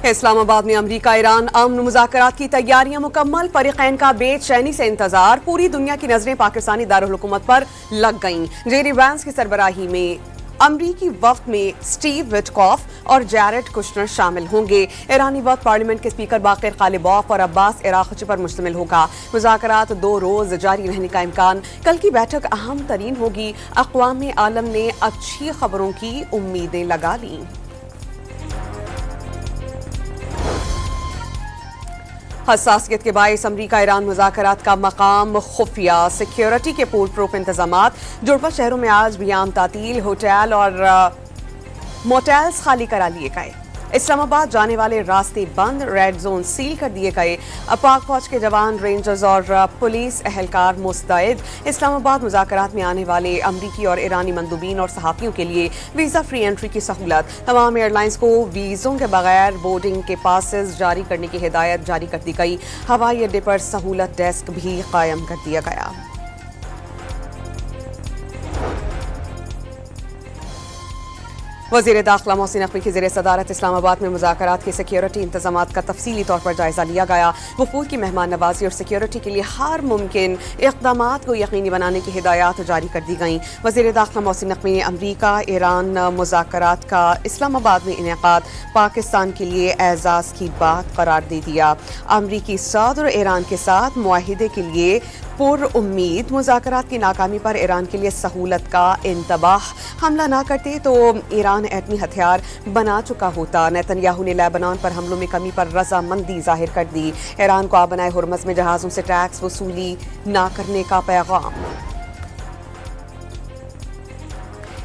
اسلام آباد میں امریکہ ایران امن مذاکرات کی تیاریاں مکمل، فریقین کا بے چینی سے انتظار، پوری دنیا کی نظریں پاکستانی دارالحکومت پر لگ گئیں۔ جیری وینس کی سربراہی میں امریکی وفد میں سٹیو وٹکوف اور جیرڈ کشنر شامل ہوں گے۔ ایرانی وفد پارلیمنٹ کے اسپیکر باقر غالباف اور عباس عراقچی پر مشتمل ہوگا۔ مذاکرات 2 روز جاری رہنے کا امکان۔ کل کی بیٹھک اہم ترین ہوگی۔ اقوام عالم نے اچھی خبروں کی امیدیں لگا لیں۔ حساسیت کے باعث امریکہ ایران مذاکرات کا مقام خفیہ، سیکیورٹی کے پول پروف انتظامات۔ جڑواں شہروں میں آج بھی عام تعطیل، ہوٹل اور موٹیلز خالی کرا لیے گئے۔ اسلام آباد جانے والے راستے بند، ریڈ زون سیل کر دیے گئے۔ پاک فوج کے جوان، رینجرز اور پولیس اہلکار مستعد۔ اسلام آباد مذاکرات میں آنے والے امریکی اور ایرانی مندوبین اور صحافیوں کے لیے ویزا فری انٹری کی سہولت۔ تمام ایئر لائنز کو ویزوں کے بغیر بورڈنگ کے پاسز جاری کرنے کی ہدایت جاری کر دی گئی۔ ہوائی اڈے پر سہولت ڈیسک بھی قائم کر دیا گیا۔ وزیر داخلہ محسن نقوی کی زیر صدارت اسلام آباد میں مذاکرات کے سیکیورٹی انتظامات کا تفصیلی طور پر جائزہ لیا گیا۔ وفود کی مہمان نوازی اور سیکیورٹی کے لیے ہر ممکن اقدامات کو یقینی بنانے کی ہدایات جاری کر دی گئیں۔ وزیر داخلہ محسن نقوی نے امریکہ ایران مذاکرات کا اسلام آباد میں انعقاد پاکستان کے لیے اعزاز کی بات قرار دے دیا۔ امریکی صدر ایران کے ساتھ معاہدے کے لیے پر امید، مذاکرات کی ناکامی پر ایران کے لیے سہولت کا انتباہ۔ حملہ نہ کرتے تو ایران ایٹمی ہتھیار بنا چکا ہوتا۔ نیتن یاہو نے لیبنان پر حملوں میں کمی پر رضامندی ظاہر کر دی۔ ایران کو آبنائے ہرمز میں جہازوں سے ٹیکس وصولی نہ کرنے کا پیغام۔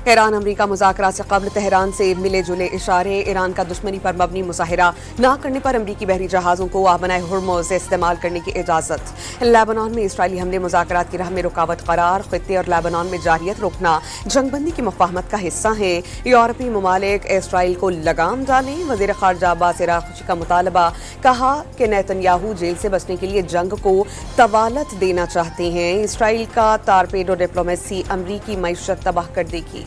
ایران امریکہ مذاکرات سے قبل تہران سے ملے جلے اشارے۔ ایران کا دشمنی پر مبنی مظاہرہ نہ کرنے پر امریکی بحری جہازوں کو آبنائے ہرمز استعمال کرنے کی اجازت۔ لیبنان میں اسرائیلی حملے مذاکرات کی راہ میں رکاوٹ قرار۔ خطے اور لیبنان میں جارحیت روکنا جنگ بندی کی مفاہمت کا حصہ ہیں۔ یورپی ممالک اسرائیل کو لگام ڈالیں۔ وزیر خارجہ عباس عراقچی کا مطالبہ، کہا کہ نیتن یاہو جیل سے بچنے کے لیے جنگ کو طوالت دینا چاہتے ہیں۔ اسرائیل کا ٹارپیڈو ڈپلومیسی امریکی معیشت تباہ کر دے گی۔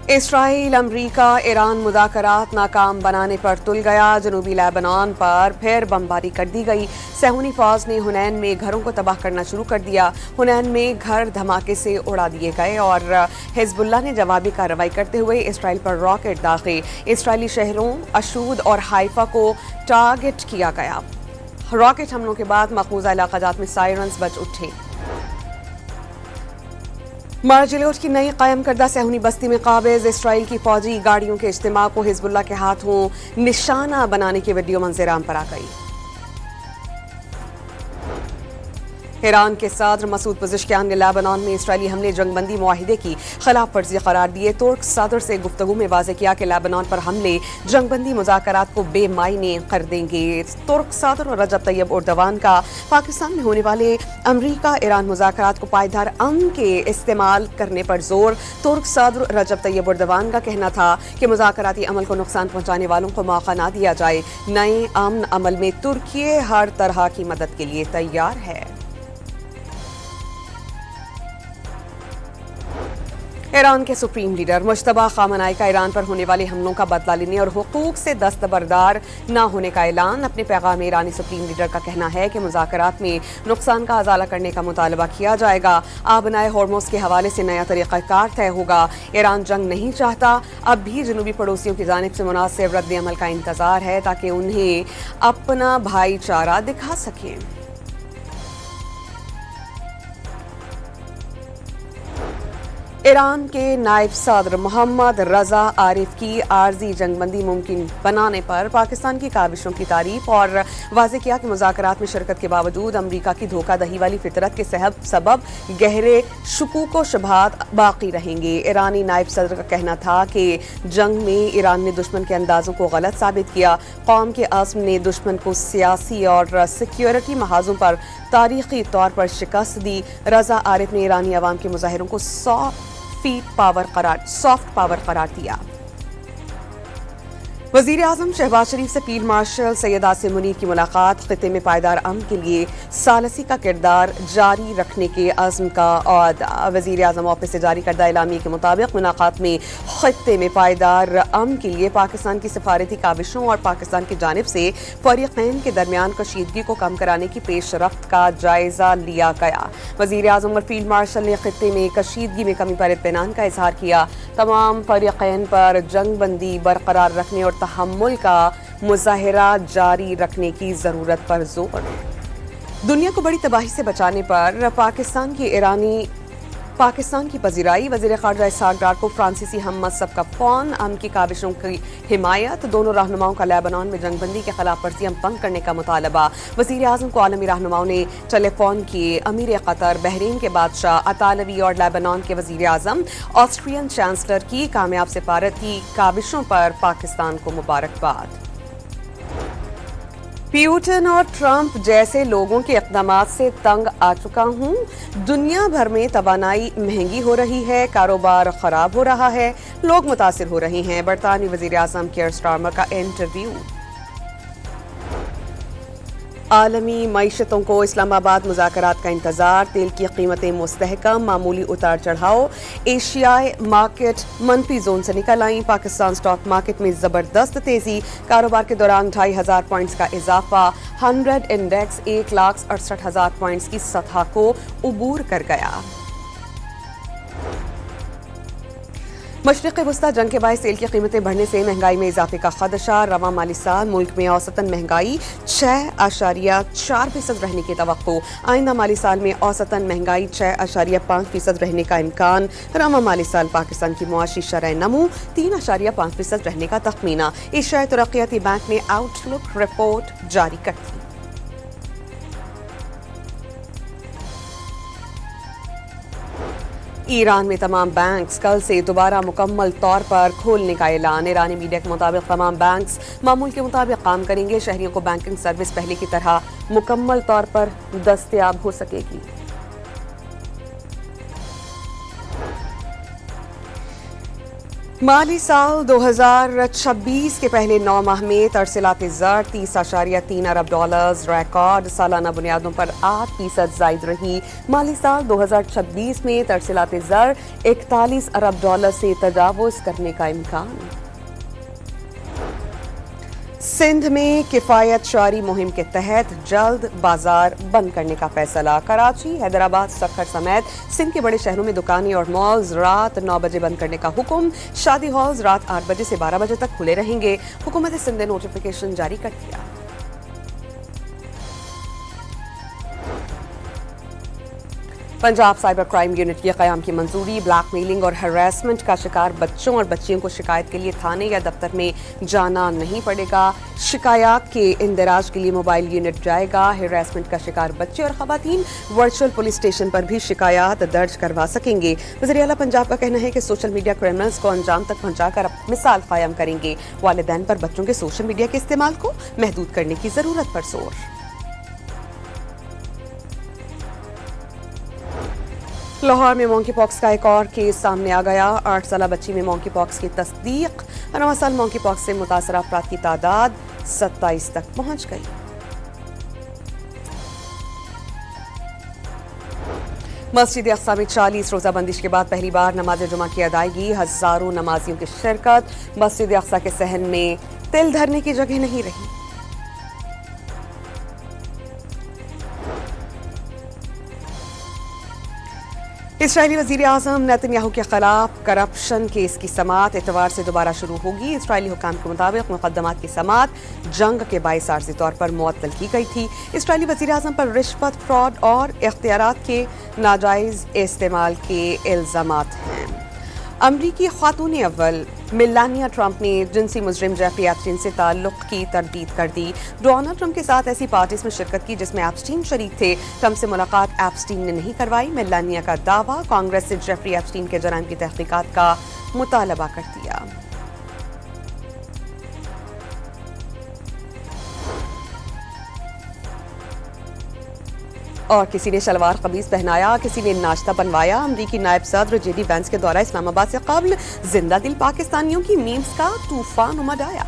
اسرائیل امریکہ ایران مذاکرات ناکام بنانے پر تل گیا۔ جنوبی لیبنان پر پھر بمباری کر دی گئی۔ صہیونی فوج نے حنین میں گھروں کو تباہ کرنا شروع کر دیا۔ حنین میں گھر دھماکے سے اڑا دیے گئے اور حزب اللہ نے جوابی کارروائی کرتے ہوئے اسرائیل پر راکٹ داغے۔ اسرائیلی شہروں اشود اور حائفہ کو ٹارگٹ کیا گیا۔ راکٹ حملوں کے بعد مقبوضہ علاقہ جات میں سائرنز بج اٹھے۔ مارجلوٹ کی نئی قائم کردہ صہیونی بستی میں قابض اسرائیل کی فوجی گاڑیوں کے اجتماع کو حزب اللہ کے ہاتھوں نشانہ بنانے کی ویڈیو منظر عام پر آ گئی۔ ایران کے صدر مسعود پزشکیان نے لیبنان میں اسرائیلی حملے جنگ بندی معاہدے کی خلاف ورزی قرار دیے۔ ترک صدر سے گفتگو میں واضح کیا کہ لیبنان پر حملے جنگ بندی مذاکرات کو بے معنی کر دیں گے۔ ترک صدر رجب طیب اردوان کا پاکستان میں ہونے والے امریکہ ایران مذاکرات کو پائیدار امن کے استعمال کرنے پر زور۔ ترک صدر رجب طیب اردوان کا کہنا تھا کہ مذاکراتی عمل کو نقصان پہنچانے والوں کو موقع نہ دیا جائے۔ نئے امن عمل میں ترکی ہر طرح کی مدد کے لیے تیار ہے۔ ایران کے سپریم لیڈر مجتبی خامنائی کا ایران پر ہونے والے حملوں کا بدلہ لینے اور حقوق سے دستبردار نہ ہونے کا اعلان۔ اپنے پیغام میں ایرانی سپریم لیڈر کا کہنا ہے کہ مذاکرات میں نقصان کا ازالہ کرنے کا مطالبہ کیا جائے گا۔ آبنائے ہرمز کے حوالے سے نیا طریقہ کار طے ہوگا۔ ایران جنگ نہیں چاہتا، اب بھی جنوبی پڑوسیوں کی جانب سے مناسب رد عمل کا انتظار ہے تاکہ انہیں اپنا بھائی چارہ دکھا سکیں۔ ایران کے نائب صدر محمد رضا عارف کی عارضی جنگ بندی ممکن بنانے پر پاکستان کی کاوشوں کی تعریف اور واضح کیا کہ مذاکرات میں شرکت کے باوجود امریکہ کی دھوکہ دہی والی فطرت کے سبب گہرے شکوک و شبہات باقی رہیں گے۔ ایرانی نائب صدر کا کہنا تھا کہ جنگ میں ایران نے دشمن کے اندازوں کو غلط ثابت کیا۔ قوم کے عزم نے دشمن کو سیاسی اور سیکیورٹی محاذوں پر تاریخی طور پر شکست دی۔ رضا عارف نے ایرانی عوام کے مظاہروں کو سافٹ پاور قرار دیا۔ वज़ीर आज़म शहबाज शरीफ से फील्ड मार्शल सैयद आसिम मुनीर की मुलाकात, खित्ते में पायदार अमन के लिए सालसी का किरदार जारी रखने के अज़्म का औदा। वज़ीर आज़म ऑफिस से जारी करदा एलामिया के मुताबिक मुलाकात में खित्ते में पायदार अमन के लिए पाकिस्तान की सिफारती काविशों और पाकिस्तान की जानिब से फरीक़ैन के दरमियान कशीदगी को कम कराने की पेशरफ्त का जायज़ा लिया गया। वज़ीर आज़म और फील्ड मार्शल ने खित्ते में कशीदगी में कमी पर इत्मीनान का इजहार किया। तमाम फरीक़ैन पर जंग बंदी बरकरार रखने और तहम्मुल का मुजाहिरा जारी रखने की ज़रूरत पर जोर। दुनिया को बड़ी तबाही से बचाने पर पाकिस्तान की पजीराई, वज़ीर ख़ारजा इसहाक़ डार को फ्रांसीसी हम मज़हब का फ़ौन, अमन की काविशों की हिमायत, दोनों रहनुमाओं का लेबनान में जंगबंदी के खिलाफ वर्जियां भंग करने का मुतालबा। वज़ीर आज़म को आलमी रहनुमाओं ने टेलीफोन किए। अमीर कतर, बहरीन के बादशाह, अतालवी और लेबनान के वज़ीर आज़म, ऑस्ट्रियन चांसलर की कामयाब सिफारती काविशों पर पाकिस्तान को मुबारकबाद। प्यूटन और ट्रंप जैसे लोगों के इक़दामात से तंग आ चुका हूं। दुनिया भर में तवानाई महंगी हो रही है, कारोबार खराब हो रहा है, लोग मुतासिर हो रहे हैं। बरतानी वज़ीर आज़म कियर स्टारमर का इंटरव्यू। आलमी मईशतों को इस्लामाबाद मुज़ाकरात का इंतजार, तेल की कीमतें मुस्तहकम, मामूली उतार चढ़ाव। एशियाई मार्केट मनफी जोन से निकल आई, पाकिस्तान स्टॉक मार्केट में जबरदस्त तेजी, कारोबार के दौरान 2500 पॉइंट्स का इजाफा। 100 इंडेक्स 1,68,000 पॉइंट्स की सतह को उबूर कर गया। मशरिक़ वस्ता जंग के बायस तेल की कीमतें बढ़ने से महंगाई में इजाफे का खदशा। रवां माली साल मुल्क में औसतन महंगाई 6.4% रहने की तवक्को। आइंदा माली साल में औसतन महंगाई 6.5% रहने का इम्कान। रवां माली साल पाकिस्तान की मुआशी शरह नमू 3.5% रहने का तखमीना। एशियाई तरक्याती बैंक ने आउटलुक रिपोर्ट जारी कर दी। ईरान में तमाम बैंक्स कल से दोबारा मुकम्मल तौर पर खोलने का ऐलान। ईरानी मीडिया के मुताबिक तमाम बैंक्स मामूल के मुताबिक काम करेंगे। शहरियों को बैंकिंग सर्विस पहले की तरह मुकम्मल तौर पर दस्तयाब हो सकेगी। माली साल 2026 के पहले 9 माह में तरसीलात ज़र 30.3 अरब डॉलर्स रिकॉर्ड, सालाना बुनियादों पर 8% ज़ायद रही। माली साल 2026 में तरसीलात ज़र 41 अरब डॉलर से तजावुज़ करने का इम्कान। सिंध में किफ़ायत शारी मुहिम के तहत जल्द बाजार बंद करने का फैसला। कराची, हैदराबाद, सक्खर समेत सिंध के बड़े शहरों में दुकानें और मॉल्स रात 9 बजे बंद करने का हुक्म। शादी हॉल्स रात 8 बजे से 12 बजे तक खुले रहेंगे। हुकूमत सिंध ने नोटिफिकेशन जारी कर दिया। पंजाब साइबर क्राइम यूनिट के क़याम की मंजूरी। ब्लैकमेलिंग और हरासमेंट का शिकार बच्चों और बच्चियों को शिकायत के लिए थाने या दफ्तर में जाना नहीं पड़ेगा। शिकायत के इंदराज के लिए मोबाइल यूनिट जाएगा। हरासमेंट का शिकार बच्चे और ख़वातीन वर्चुअल पुलिस स्टेशन पर भी शिकायत दर्ज करवा सकेंगे। वज़ीर आला पंजाब का कहना है कि सोशल मीडिया क्रिमिनल्स को अंजाम तक पहुँचाकर मिसाल कायम करेंगे। वालिदैन पर बच्चों के सोशल मीडिया के इस्तेमाल को महदूद करने की ज़रूरत पर जोर। लाहौर में मॉन्की पॉक्स का एक और केस सामने आ गया। 8 साला बच्ची में मॉन्की पॉक्स की तस्दीक। रवां साल मॉन्की पॉक्स से मुतासरा अफराद की तादाद 27 तक पहुंच गई। मस्जिद अक़सा में 40 रोज़ा बंदिश के बाद पहली बार नमाज जुमा की अदायगी। हज़ारों नमाजियों की शिरकत। मस्जिद अक़सा के सहन में तिल धरने की जगह नहीं रही। इस्राईली वज़ीर आज़म नेतन्याहू के खिलाफ करप्शन केस की समाअत इतवार से दोबारा शुरू होगी। इस्राईली हुकाम के मुताबिक मुकदमात की समाअत जंग के बाइस आर्जी तौर पर मुअत्तल की गई थी। इस्राईली वज़ीर आज़म पर रिश्वत, फ्रॉड और इख्तियारात के नाजायज़ इस्तेमाल के इल्ज़ामात हैं। अमरीकी खातून अव्वल मेलानिया ट्रंप ने जिनसी मुजरिम जेफरी एप्स्टीन से ताल्लुक़ की तरदीद कर दी। डोनाल्ड ट्रंप के साथ ऐसी पार्टीज में शिरकत की जिसमें एप्स्टीन शरीक थे। ट्रंप से मुलाकात एप्स्टीन ने नहीं करवाई। मेलानिया का दावा, कांग्रेस से जेफरी एप्स्टीन के जराइम की तहक़ीक़ात का मुतालबा कर दिया। और किसी ने शलवार कमीज पहनाया, किसी ने नाश्ता बनवाया। अमरीकी नायब सदर JD वैंस के दौरा इस्लामाबाद से कबल जिंदा दिल पाकिस्तानियों की मीम्स का तूफान उमड़ आया।